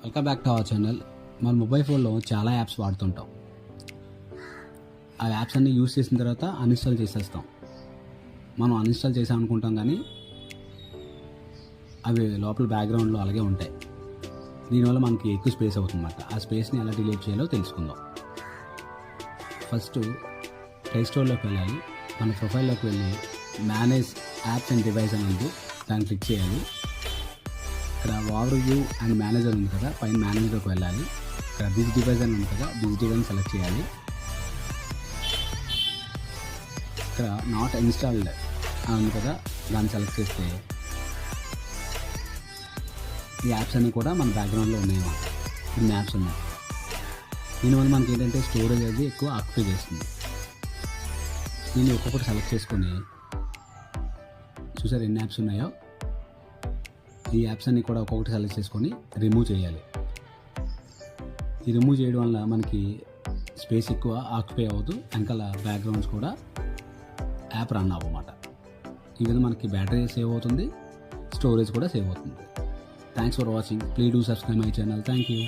Welcome back to our channel. మన mobile ఫోన్లో చాలా యాప్స్ వాడుతుంటాం. ఆ యాప్స్ అన్నీ యూస్ చేసిన తర్వాత అన్ఇన్స్టాల్ చేసేస్తాం. మనం అన్ఇన్స్టాల్ చేసాం అనుకుంటాం, కానీ అవి లోపల బ్యాక్గ్రౌండ్లో అలాగే ఉంటాయి. దీనివల్ల మనకి ఎక్కువ స్పేస్ అవుతుందన్నమాట. ఆ స్పేస్ని ఎలా డిలీట్ చేయాలో తెలుసుకుందాం. ఫస్ట్ ప్లే స్టోర్లోకి వెళ్ళాలి. మన ప్రొఫైల్లోకి వెళ్ళి మేనేజ్ యాప్స్ అండ్ డివైస్ అని ఉంది, దాన్ని క్లిక్ చేయాలి. ఇక్కడ ఓవర్ వ్యూ అండ్ మేనేజర్ ఉంది కదా, పైన మేనేజర్లోకి వెళ్ళాలి. ఇక్కడ దిస్ డివైస్ అని ఉంది కదా, దిస్ డివైస్ సెలెక్ట్ చేయాలి. ఇక్కడ నాట్ ఇన్స్టాల్డ్ అని ఉంది కదా, దాన్ని సెలెక్ట్ చేస్తే ఈ యాప్స్ అన్నీ కూడా మన బ్యాక్గ్రౌండ్లో ఉన్నాయన్నమాట. ఇన్ని యాప్స్ ఉన్నాయి. దీనివల్ల మనకి ఏంటంటే స్టోరేజ్ అనేది ఎక్కువ ఆక్యుపై చేస్తుంది. దీన్ని ఒక్కొక్కటి సెలెక్ట్ చేసుకొని చూసారు ఎన్ని యాప్స్ ఉన్నాయో, ఈ యాప్స్ అన్నీ కూడా ఒక్కొక్కటి సెలెక్ట్ చేసుకొని రిమూవ్ చేయాలి. ఈ రిమూవ్ చేయడం వల్ల మనకి స్పేస్ ఎక్కువ ఆక్యుపై అవ్వదు, వెనకాల బ్యాక్గ్రౌండ్స్ కూడా యాప్ రన్ అవ్వమాట. ఈ విధంగా మనకి బ్యాటరీ సేవ్ అవుతుంది, స్టోరేజ్ కూడా సేవ్ అవుతుంది. Thanks for watching. Please do subscribe my channel. Thank you.